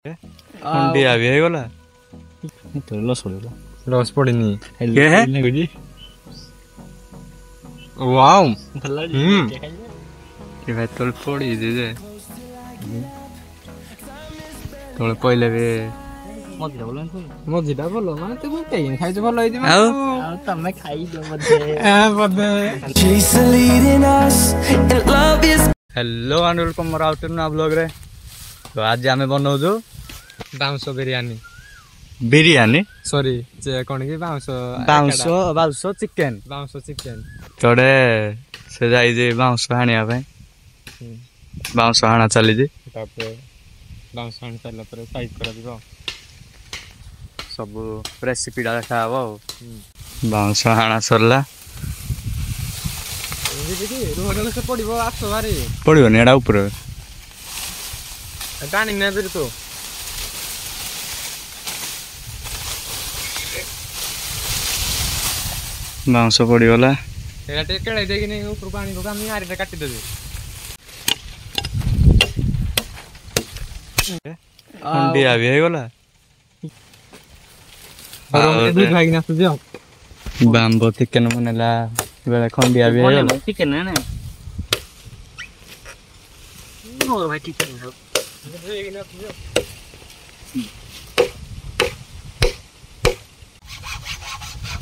ଖଣ୍ଡିଆ ବି ହେଇଗଲା ଲସ୍ ପଡିନି ୱାଓ ଭାଇ ତଳେ ପଡିଛି ଯେ ତଳେ ପଇଲେ ବି ମଝିଟା ଭଲ ମାନେ ତୁ ଖାଇଛୁ ଭଲ ହେଇଥିବ ଆଉ ତମେ ଖାଇଛ ହ୍ୟାଲୋ ଆଣ୍ଡ ୱେଲକମ୍ ମୋର ଆଉ ନୂଆ ବ୍ଲଗରେ। ତ ଆଜି ଆମେ ବନଉଛୁ ବାଉଁଶ ବିରିୟାନୀ ସରି କଣ କି ବାଉଁଶ ଚିକେନ ତଳେ ସେ ଯାଇଛି ବାଉଁଶ ହାଣିବା ପାଇଁ ବାଉଁଶ ହାଣା ଚାଲିଛି ତାପରେ ବାଉଁଶ ହାଣି ସାରିଲା ପରେ ସାଇଜ୍ କରାଯିବ ସବୁ ରେସିପିଟା ଦେଖା ହବ ଆଉ ବାଉଁଶ ହାଣା ସରିଲା ପଡ଼ିବନି ଏଇଟା ଉପରେ ଟାଣି ନେବି ତୁ ବାଉଁଶ ପଡ଼ିଗଲା ଏଇଟା ଟିକେ କେଳେଇ ଦେଇକି ଉପରକୁ ଆଣିବାକୁ ଆମେ ଆରିଟା କାଟିଦେବି ଖଣ୍ଡିଆ ବି ହେଇଗଲା ବାମ୍ବ ଚିକେନ ବନେଇଲା ବେଳେ ଖଣ୍ଡିଆ ବି ହେଇଗଲା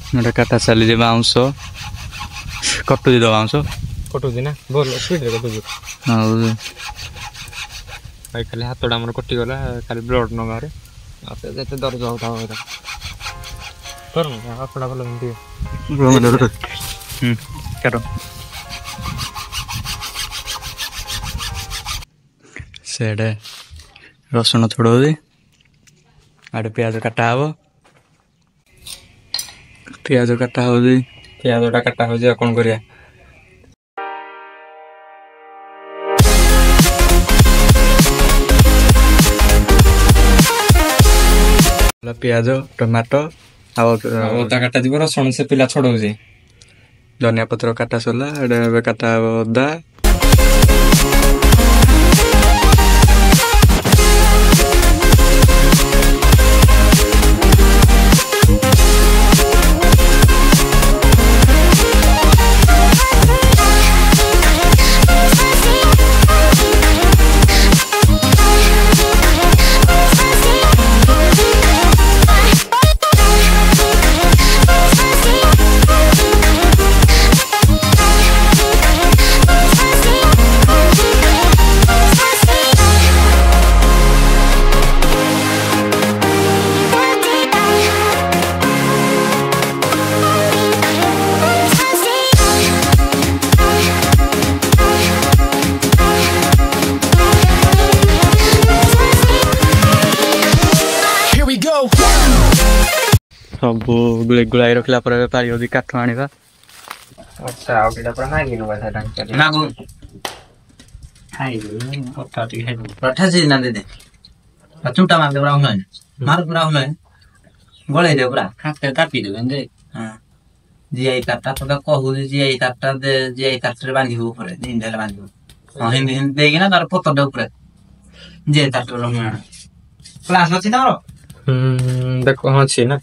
ଗୋଟେ କାଟା ଚାଲିଛି ବାଉଁଶ କଟୁଛି ତ ବାଉଁଶ କଟୁଛି ନା ଭଲ ସ୍ପିଡରେ କଟୁଛି ଆଉ ଭାଇ ଖାଲି ହାତଟା ଆମର କଟିଗଲା ଖାଲି ବ୍ଲଡ ନ ବାହାରେ ଯେତେ ଦରଜ ହଉଥାଉ ହାତଟା ଭଲ କାଟ ସେଆଡ଼େ ରସୁଣ ଛଡ଼ଉଛି ଆଡ଼େ ପିଆଜ କାଟା ହବ ପିଆଜଟା କାଟା ହଉଛି ଆଉ କଣ କରିବା ପିଆଜ ଟମାଟୋ ଆଉ ଅଦା କାଟା ଯିବ ରସୁଣ ସେ ପିଲା ଛଡ଼ଉଛି ଧନିଆ ପତ୍ର କାଟା ସରିଲା ଏବେ କାଟା ହବ ଅଦା ସବୁ ଗୁଳାଇ ରଖିଲା ପରେ ପାରି ଯଦି କାଠ ଆଣିବା ଜିଆଇ କାଟା ତ କହୁଛି ଜିଆଇ କାଟା ଜିଆଇ କାଟରେ ବାନ୍ଧିବୁ ଉପରେ ବାନ୍ଧିବୁ ହଁ ହିନ୍ଦୀ ଦେଇକିନା ତାର ପତରଟା ଉପରେ ଜିଆଇ କାଟର କ୍ଲାସ ଅଛି ତମର ଦେଖ ହଁ ଅଛି ନା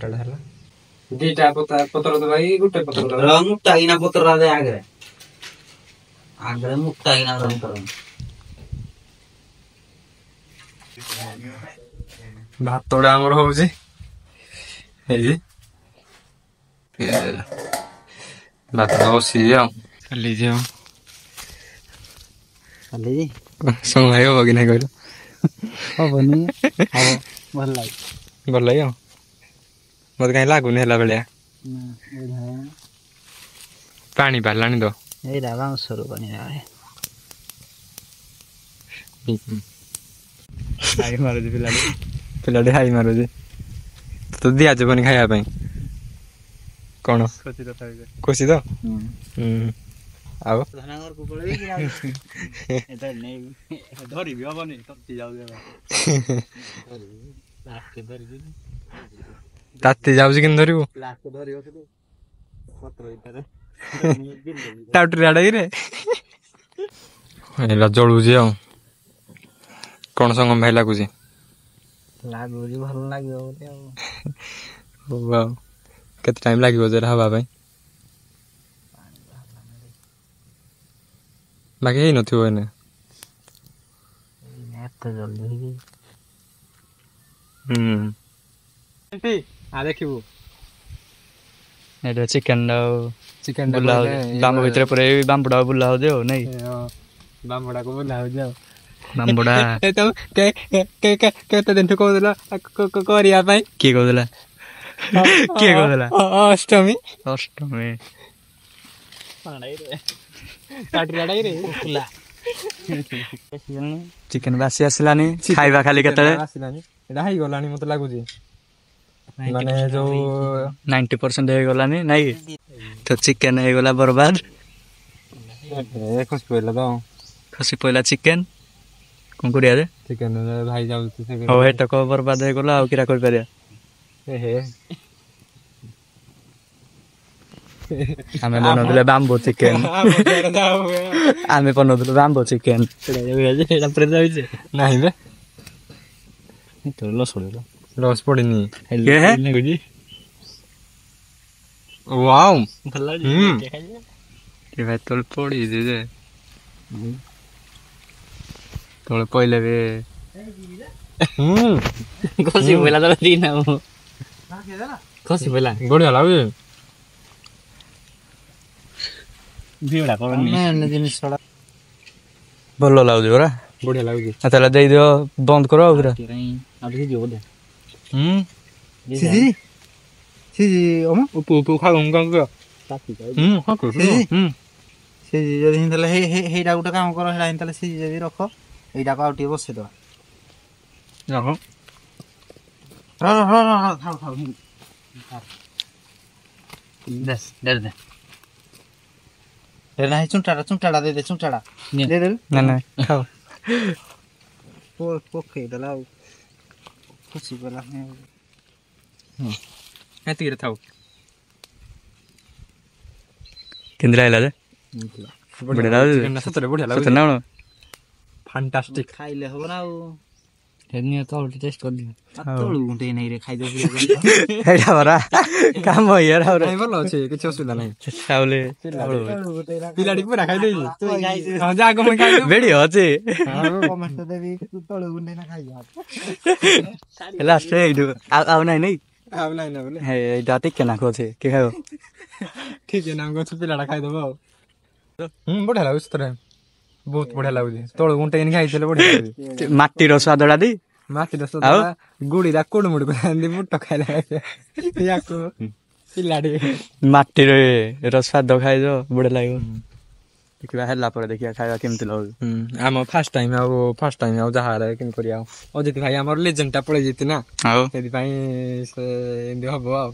ହେଲା ଦିଟା ପତ୍ର ଭାଇ ଗୋଟେ ପତ୍ର ମୁକ୍ତାଗିନା ପତ୍ର ଆଗରେ ମୁକ୍ତାଗିନା ଭାତଟା ଆମର ହଉଛି ହେଇଛି ଭାତ ବସିଛି ଆଉ ଚାଲିଛି ଆଉ ସଂଘାଇ ହବ କି ନାଇଁ କହିଲ ହବନି ଭଲ ଲାଗେ ଆଉ ମତେ କାହିଁ ଲାଗୁନି ହେଲା ଭଳିଆ ପାଣି ବାହାରିଲାଣି ତ ଏଇଟା ବାଉଁଶରୁ ପାଣି ହାଇ ମାରୁଛି ପିଲାଟି ହାଇ ମାରୁଛି ତ ଦିଆଯିବନି ଖାଇବା ପାଇଁ କଣ ଖୁସି ତ ଆଉ ତାତି ଯାଉଛି କିନ୍ତୁ ଧରିବୁ टाउटरी आड़े रे एला जळुजी आ कोन संग भाई लागुजी ଲାଗୁଛି ଭଲ ଲାଗିବ ବୋଲି ଆଉ वाओ केते टाइम लागिवो जरा हवा भाई बाकी ही नथिवो एने ଏତେ ଜଲ୍ଦି ହେଇକି ଏଣ୍ଟି आ देखिबो एटा चिकन बुला बाम भितर परे बामबुडा बुला हो देओ नहीं बामबुडा को बुला हो जाओ बामबुडा ए तो केते दिन को देला करिया पई के को देला अष्टमी चिकन बासी आसलानी खाइबा खाली केतले आसलानी एटा हाई गलानी मते लागुजी माने जो 90% हे गलानी नहीं तो चिकन हे गला बर्बाद खसी पहला चिकन कोन करिया रे चिकन भाई जाउ हो हेटा को बर्बाद हे गला आ किरा कर परिया हे आमे बनोदले बाम्बो चिकन आमे बनोदले बाम्बो चिकन एटा प्रे जाइছে नाही बे तो लॉस पड़िनी के है वाओ के भाई तोल पड़ी जे तोल पहिले बे खसी पहिला त दिन हो खसी पहिला बढ़िया लागे ভিউটা করনি না জিনিসটা ভালো লাগুছে ওরা বড়িয়া লাগুছে তাহলে দেই দিও বন্ধ করো পুরা আর কি দিও বলে সিজি সিজি ওমা উপু খাও গঙ্গ তাকি খাও সিজি যদি তাহলে হেইটা গোটা কাম করো হেডা তাহলে সিজি যদি রাখো এইটা কাউটি বসে দাও রাখো খাও খাও দেস দেস দে रे नहीं चुंटाड़ा दे चुंटाड़ा दे ना ना खाओ पोखे डलाओ खुशी वाला है है तीर थाओ केंद्र आइला रे बढ़िया लागे सतरे बढ़िया लागे सतना फैंटास्टिक खाइले हो ना हेनी तो टेस्ट कर दियो तोळु गुंटे नहीं रे खाइ दो हेडा बरा काम हो यार और नहीं भलो छै किछ असुविधा नहीं साउले पिलाडी पूरा खाइ देई हां जा को मैं खाइ बेडी हो छै कमेंट देबी तोळु गुंटे ना खाइ जा लास्ट रे इदु आउ नहीं बोले हे एटा टिक के नाखो छै के खायो ठीक है नाम को पिलाडा खाइ दबो बढ़िया लागो सतरे बहुत बढ़िया लाଗୁଛି ତୋଳ ଗୁଣ୍ଟେ ଇନ ଖାଇଥିଲେ ବଢିଆ ଲାଗୁଛି ମାଟିର ସ୍ୱାଦଟା ଦି ମାଟିର ସ୍ୱାଦ ଗୁଡିରା କୋଡ ମୁଡ କରି ବୁଟ ଖାଇଲା ୟାକୁ ପିଲାଡି ମାଟିର ସ୍ୱାଦ ଖାଇજો ବଢିଆ ଲାଗିବ ଦେଖିବା ହେଲା ପରେ ଦେଖିବା ଖାଇବା କେମିତି ଲାଗୁଛି ଆମ ଫାର୍ଷ୍ଟ ଟାଇମ ଆଉ ଯାହା କେମିତି କରିବା ଆଉ ଅଜିତ ଭାଇ ଆମର ଲେଜେଣ୍ଡ ଟା ପଳେଇ ଯାଇତି ନା ଆଉ ସେଥିପାଇଁ ଏମିତି ହବ ଆଉ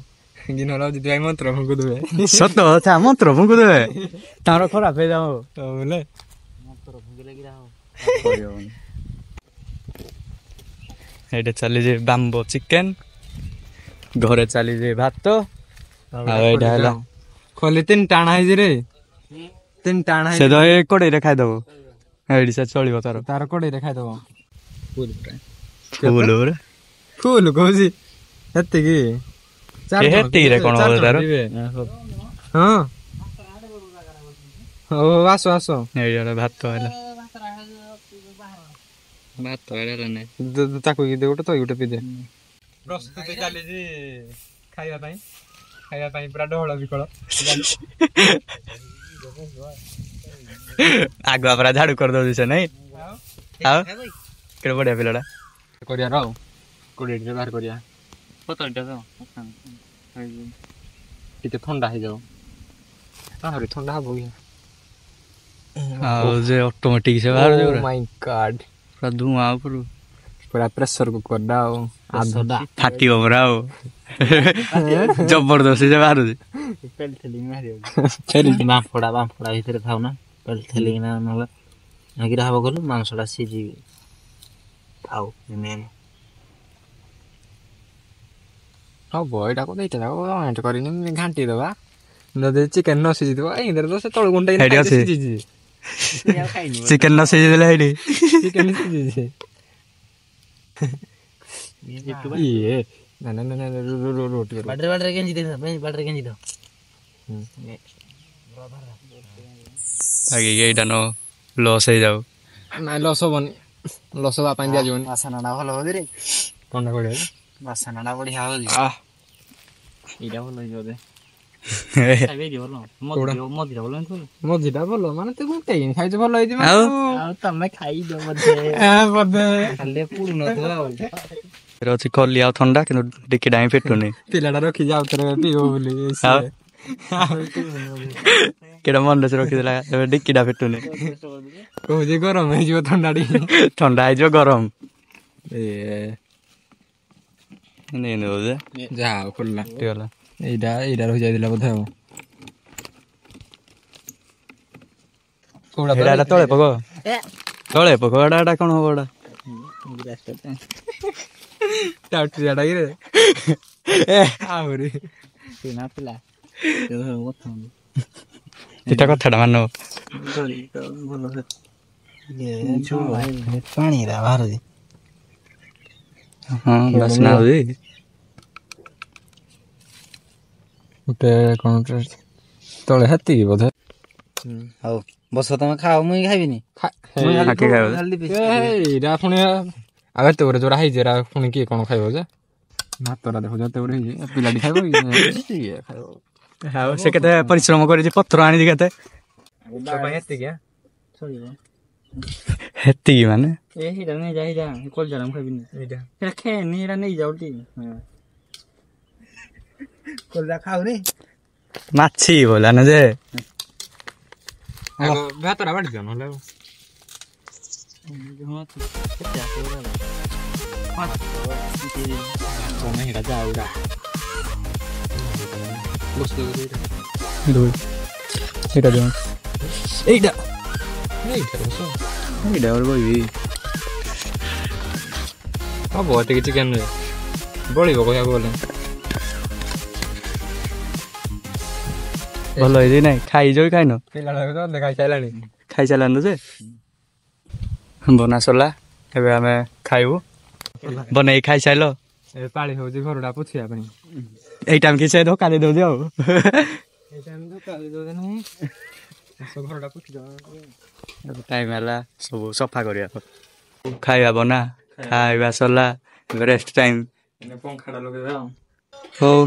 ଦିନ ହେଲା ଅଜିତ ଭାଇ ମନ୍ତ୍ର ଫୁଙ୍କୁ ଦେବେ ସତ କଥା ମନ୍ତ୍ର ଫୁଙ୍କୁ ଦେବେ ତାର ଖରାପ ହେଇଯାଉ ବୋଲେ ଏଇଟା ଚାଲିଛି ବାମ୍ବୋ ଚିକେନ ଘରେ ଚାଲିଛି ଭାତ ଆଉ ଏଇଟା ହେଲା ଖଲି ତିନିଟା ଆଣା ହେଇଛି ରେ ତିନିଟା ଆଣା ସେ ତ ଏ କଡେଇରେ ଖାଇଦବ ଏଇଠି ସେ ଚଳିବ ତାର କଡେଇରେ ଖାଇଦବ ଫୁଲ କହୁଛି ଏତିକି ଏତିକିରେ କଣ ହବ ତାର ହଁ ହଉ ଆସ ଏଇଟା ଭାତ ହେଲା ଭାତ ଏଇଟା ନାଇଁ ତାକୁ ଦେ ଗୋଟେ ତ ଗୋଟେ ପିଦେ ପ୍ରସ୍ତୁତି ଚାଲିଛି ଖାଇବା ପାଇଁ ପୁରା ଢୋଳ ବିକଳ ଆଗୁଆ ପୁରା ଝାଡୁ କରିଦଉଛି ସେ ନାଇଁ ଆଉ କେତେ ବଢିଆ ପିଲାଟା କରିବାର ଆଉ କୋଡିଏ ବାହାର କରିବା ଟିକେ ଥଣ୍ଡା ହେଇଯାଉ ଆହୁରି ଥଣ୍ଡା ହବ କି ଆଉ ଯେ ଅଟୋମେଟିକ ସେ ବାହାରୁଛି ଓ ମାଇ ଗଡ ପୁରା ଧୂଆଁ ଉପରୁ ପୁରା ପ୍ରେସର କୁକର ଟା ଆଉ ଆଧଟା ଫାଟିବ ପୁରା ଆଉ ଜବରଦସ୍ତି ସେ ବାହାରୁଛି ବାମ୍ଫଡା ଭିତରେ ଥାଉ ନା ଥେଲିକିନା ନହେଲେ ନାଗିରା ହବ ଗଲେ ମାଂସଟା ସିଝିବି ଥାଉ ମେନ୍ ହବ ଏଇଟାକୁ ଦେଇଟା କରିନି ଘାଣ୍ଟି ଦବା ଯଦି ଚିକେନ ନ ସିଝିଥିବ ଏଇଥିରେ ତ ସେ ତଳ ଗୁଣ୍ଡ ହେଇଟି ଅଛି। ସିଝିଛି ଚିକେନ ନ ସିଝେଇ ଦେଲେ ହେଇଠି ଚିକେନ ସିଝିଛି ଇଏ ନା ନା ନା ନା ରୋଟି ବାଟରେ କେଞ୍ଜି ଦେଇଥା ବାଟରେ କେଞ୍ଜି ଦો ଆଗେ ଏଇଟା ନ ଲସ୍ ହେଇଯାଉ। ନାଇଁ ଲସ୍ ହବନି ଲସ୍ ହବା ପାଇଁ ଦିଆଯିବନି ବାସନଟା ଭଲ ହଉଛି ରେ ଥଣ୍ଡା କରିବା ବାସନଟା ବଢିଆ ହଉଛି ଏଇଟା ଭଲ ହେଇଯିବ ଦେ ମଝିଟା ଭଲ ମାନେ ତୁ ଗୁଣ୍ଟେଇନି ଖାଇଛୁ ଭଲ ହେଇଯିବ ଆଉ ଆଉ ତମେ ଖାଇଦିଅ ବୋଧେ ବୋଧେ ଖାଲି ପୁଡୁନଥିବ ଆଉ ଅଛି କଲି ଆଉ ଥଣ୍ଡା କିନ୍ତୁ ଟିକିଟା ହିଁ ଫିଟୁନି। ପିଲାଟା ରଖିଛି ଆଉ ଥରେ ପିଇବ ବୋଲି ଆଉ କେଟା ମନରେ ରଖିଥିଲା ଏବେ ଟିକିଟା ଫିଟୁନି। କହୁଛି ଗରମ ହେଇଯିବ ଥଣ୍ଡା ଟିକେ ଥଣ୍ଡା ହେଇଯିବ ଗରମ ଏ ଯାହା ହଉ ଖୋଲିଲା ଫିଟିଗଲା। ଏଇଟା ରହିଯାଇଥିଲା ବୋଧେ ଆଉ ଏଇଟା ତଳେ ପକ ତଳେ ପକ ଏଟା କଣ ହବ ଏଟା ଟାଉଟିଆଟା କିରେ ଆହୁରି ଏଟା କଥାଟା ମାନ ପାଣି ବାହାରୁଛି ହଁ ବାସ୍ନା ହଉଛି ଗୋଟେ କଣ ତଳେ ହେତିକି ବୋଧେ ହଉ ବସ ତମେ ଖାଅ ମୁଇଁ ଖାଇବିନି ଏଇଟା ପୁଣି ଆଉ ଏତେ ଗୁରେ ଯୋଉଟା ହେଇଛି ଏରା ପୁଣି କିଏ କଣ ଖାଇବ ଯେ ଭାତଟା ଦେଖୁଛ ଏତେ ଗୁରେ ହେଇଛି ପିଲାଟି ଖାଇବ କିଏ ଖାଇବ ଆଉ ସେ କେତେ ପରିଶ୍ରମ କରିଛି ପତ୍ର ଆଣିଛି କେତେ ହେତିକି ମାନେ ଏଇଟା ନେଇଯା ଏଇଟା କଲଜାରା ମୁଁ ଖାଇବିନି ଏଇଟା ଖେନି ଏଇଟା ନେଇଯାଉ ଟିକେ କଲଜା ଖାଉନି ମାଛି ବୋଲା ନା ଯେ ଭାତଟା ବାଢି ଦିଅ ନହେଲେ ଏଇଟା ଦିଅ ଏଇଟା ଏଇଟା କହିବି ହବ ଏତିକି ଚିକେନରେ ବଳିବ କହିବାକୁ ଗଲେ ଭଲ ହେଇଛି ନାଇଁ ଖାଇଛ କି ଖାଇନ ପିଲାଟା ଖାଇସାରିଲାଣି ଖାଇସାରିଲାଣି ଯେ ବନା ସରିଲା ଏବେ ଆମେ ଖାଇବୁ ବନେଇକି ଖାଇସାରିଲ ଏବେ ପାଳି ହଉଛି ଘରଟା ପୋଛିବା ପାଇଁ ଏଇ ଟାଇମ୍ କି ସେ ଧୋକା ଦେଇ ଦଉଛି ଆଉ ଘରଟା ପୋଛି ଟାଇମ୍ ହେଲା ସବୁ ସଫା କରିବା ଖାଇବା ବନା ଖାଇବା ସରିଲା ରେଷ୍ଟ ଟାଇମ୍ ପଙ୍ଖାଟା ଲଗେଇବା ଆଉ ହଉ